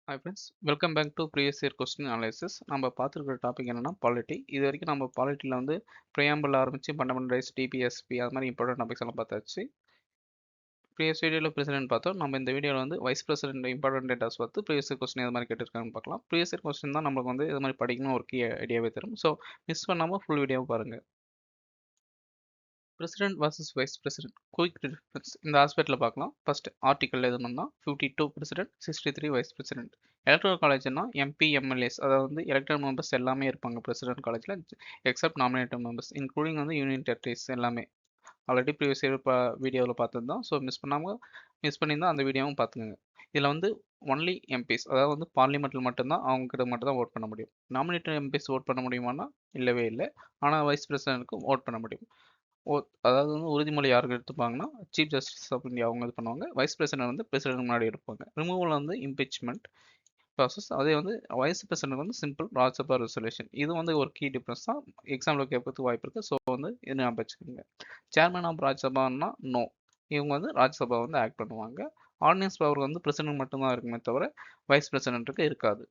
Hi friends, welcome back to previous year question analysis. நம்ம பார்த்துருக்கிற topic என்னன்னா polity. இது வரைக்கும் நம்ம பாலிட்டியில் வந்து ப்ரியாம்பிள் ஆரம்பிச்சு ஃபண்டமெண்டல் ரைட்ஸ், டிபிஎஸ்பி அது மாதிரி இம்பார்ட்டன்ட் டாபிக்ஸ் எல்லாம் பார்த்தாச்சு. ப்ரீவியஸ் வீடியோவில் பிரசிடென்ட் பார்த்தோம். நம்ம இந்த வீடியோவில் வந்து வைஸ் பிரசிடென்ட் இம்பார்ட்டன்ட் டேட்டாஸ் பார்த்து ப்ரீவியஸ் இயர் கொஸ்டின் இது மாதிரி கேட்டிருக்காங்கன்னு பார்க்கலாம். ப்ரீவியஸ் இயர் கொஸ்டின் தான் நம்மளுக்கு வந்து இது மாதிரி படிக்கணும் ஒரு கீ ஐடியாவே தரும். ஸோ மிஸ் பண்ணாமல் ஃபுல் வீடியோவை பாருங்கள். President versus vice president quick difference இந்த ஆஸ்பெக்டில் பார்க்கலாம். ஃபர்ஸ்ட் ஆர்டிக்கல் எதுனா 52 பிரசிடென்ட், 63 வைஸ் பிரசிடென்ட். எலக்ட்ரல் காலேஜ்னா எம்பி எம்எல்ஏஸ், அதாவது வந்து எலக்டட் மெம்பர்ஸ் எல்லாமே இருப்பாங்க பிரசிடென்ட் காலேஜில், எக்ஸப்ட் நாமினேட்டட் மெம்பர்ஸ் இன்க்ளூடிங் வந்து யூனியன் டெரிட்டரிஸ் எல்லாமே. ஆல்ரெடி ப்ரீவியஸ் இயர் வீடியோவில் பார்த்தது தான். ஸோ மிஸ் பண்ணியிருந்தால் அந்த வீடியோவும் பார்த்துக்கோங்க. இதில் வந்து ஒன்லி எம்பிஸ், அதாவது வந்து பார்லிமெண்ட்டில் மட்டும்தான் அவங்ககிட்ட மட்டும் தான் ஓட் பண்ண முடியும். நாமினேட்டட் எம்பிஸ் ஓட் பண்ண முடியுமானா இல்லவே இல்லை. ஆனால் வைஸ் பிரசிடென்ட்டுக்கு ஓட் பண்ண முடியும். அதாவது வந்து உறுதிமொழி யாருக்கு எடுத்துப்பாங்கன்னா சீஃப் ஜஸ்டிஸ் ஆஃப் இந்தியா அவங்க இது பண்ணுவாங்க. வைஸ் பிரசிடென்ட் வந்து பிரசிடென்ட் முன்னாடி எடுப்பாங்க. ரிமூவல் வந்து இம்பீச்மெண்ட் ப்ராசஸ். அதே வந்து வைஸ் பிரசிடென்ட் வந்து சிம்பிள் ராஜ்யசபா ரெசல்யூஷன். இது வந்து ஒரு கீ டிஃபரன்ஸ் தான். எக்ஸாம்பிள் கேட்கறதுக்கு வாய்ப்பு இருக்குது. ஸோ வந்து இது ஞாபகம் வச்சுக்கோங்க. சேர்மன் ஆஃப் ராஜ்யசபான்னா நோ, இவங்க வந்து ராஜ்யசபா வந்து ஆக்ட் பண்ணுவாங்க. ஆர்டினன்ஸ் பவர் வந்து பிரசிடென்ட் மட்டும்தான் இருக்குமே தவிர வைஸ் பிரசிடென்ட்டுக்கு இருக்காது.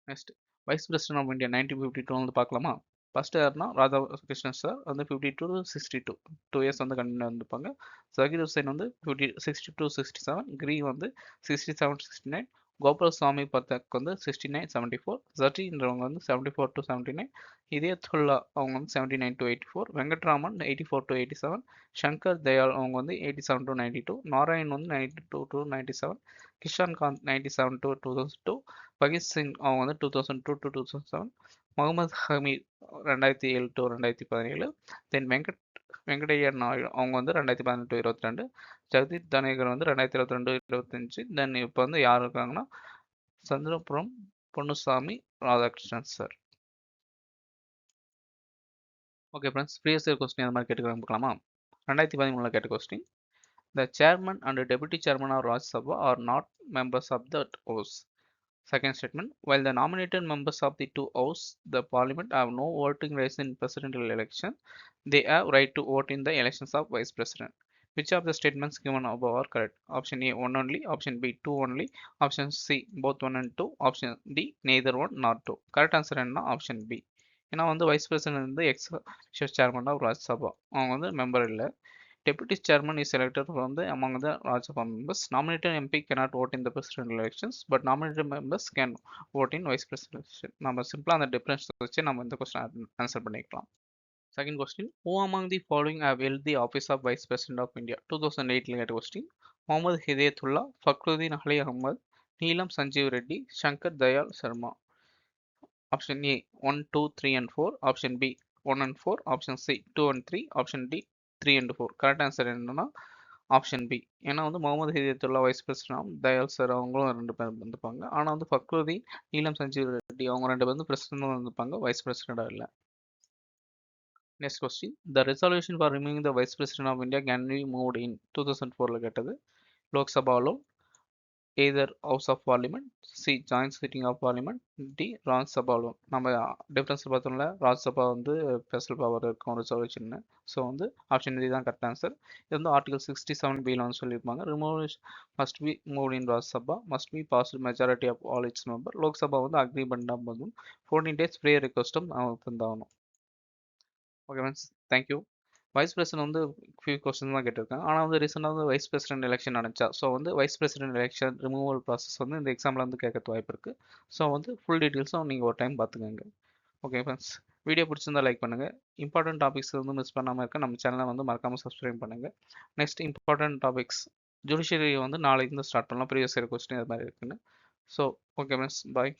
Next vice president of India 1952 வந்து பார்க்கலாமா. ஃபர்ஸ்ட் யாருன்னா ராதாகிருஷ்ணன் சார் வந்து 52 to 62 2 இயர்ஸ் வந்து கண்டினியூ இருந்திருப்பாங்க. ஜகீர் ஹுசைன் வந்து 62 67, கிரி வந்து 67 69, கோபாலசுவாமி பத்தக் வந்து 69 74, ஜட்டின்றவங்க வந்து 74 to 79, இதயத்துல்லா அவங்க வந்து 79 to 84, வெங்கட்ராமன் 84 to 87, சங்கர் தயாள் அவங்க வந்து 87 to 92, நாராயண் வந்து 92 to 97, கிஷான் காந்த் 97 to 2002, பகீத் சிங் அவங்க வந்து 2002 to 2007, முகமது ஹமீத் 2007 to 2017, தென் வெங்கடையா நாயுடு அவங்க வந்து 2018 to 22, ஜெகதீப் தனேகர் வந்து 2022 25, தென் இப்போ வந்து யார் இருக்காங்கன்னா Chandrapuram Ponnusamy Radhakrishnan sir. Okay friends, previous year question அந்த மாதிரி கேட்டுக்கிறாங்க பார்க்கலாமா. 2013 கேட்ட question, the chairman and deputy chairman of Rajya Sabha are not members of the house. Second statement, while the nominated members of the two houses, the parliament have no voting rights in presidential election, they have right to vote in the elections of vice president. Which of the statements given above are correct? Option A 1 only, option B 2 only, option C both 1 and 2, option D neither 1 nor 2. Correct answer என்ன option B. ஏன்னா வந்து vice president வந்து X chairman of Rajya Sabha, அவங்க வந்து member இல்லை. Deputy chairman is selected from among the Rajya Sabha members. Nominated MP cannot vote in the presidential elections, but nominated members can vote in vice presidential. நம்ம சிம்பிளா அந்த difference வச்சு நம்ம இந்த question answer பண்ணிக்கலாம். Second question, who among the following have held the office of vice president of India? 2008 கேட்ட question. Mohammad Hidayatullah, Fakhruddin Ali Ahmed, Neelam Sanjiva Reddy, Shankar Dayal Sharma. Option A 1 2 3 and 4, option B 1 and 4, option C 2 and 3, option D 3 and 4. Correct answer என்னன்னா option B. ஏன்னா வந்து Mohammad Hidayatullah vice president, Dayal sir அவங்களும் 2 பேர் இருந்திருப்பாங்க. ஆனால் வந்து ஃபக்ருதீன், நீலம் சஞ்சீவ் ரெட்டி அவங்க 2 பேர் வந்து பிரசிடென்ட் இருந்திருப்பாங்க, வைஸ் பிரசிடென்டா இல்லை. Next question, the resolution for removing the vice president of India can be moved in 2004 கேட்டது. லோக்சபாலும், either House of Parliament, C joint sitting of Parliament, D ராஜ்யசபாலும். நம்ம டிஃபரன்ஸ் பார்த்தோம்ல, ராஜ்யசபா வந்து ஸ்பெஷல் பவர் இருக்கும் ரிசர்வேஷன். ஸோ வந்து option D தான் correct answer. இது வந்து article 67B வந்து சொல்லியிருப்பாங்க. Remove must be move in Rajya Sabha, must be pass majority of all its member. Lok Sabha வந்து அக்ரி பண்ணால் போதும், 14 days ப்ரேயர் ரிக்வஸ்ட்டும் தந்தாகணும். Okay friends, thank you. Vice president வந்து ஃபியூ கொஸ்டின் தான் கேட்டிருக்காங்க. ஆனால் வந்து ரீசெண்டாக வந்து வைஸ் பிரசிடென்ட் எலெக்ஷன் நடந்துச்சா, ஸோ வந்து vice president election removal process வந்து இந்த எக்ஸாமில் வந்து கேட்கறது வாய்ப்பு இருக்குது. ஸோ வந்து ஃபுல் டீட்டெயில்ஸும் நீங்கள் ஒரு டைம் பார்த்துக்கோங்க. ஓகே ஃப்ரெண்ட்ஸ், வீடியோ பிடிச்சிருந்தா லைக் பண்ணுங்கள். இம்பார்ட்டன்ட் டாபிக்ஸ் வந்து மிஸ் பண்ணாமல் இருக்க நம்ம சேனலை வந்து மறக்காமல் சப்ஸ்கிரைப் பண்ணுங்கள். நெக்ஸ்ட் இம்பார்ட்டன்ட் டாபிக்ஸ் ஜுடிஷியரி வந்து நாளைக்கு வந்து ஸ்டார்ட் பண்ணலாம். ப்ரீவியஸ் இயர் கொஸ்டின் அது மாதிரி இருக்குன்னு. ஸோ ஓகே ஃப்ரெண்ட்ஸ், பாய்.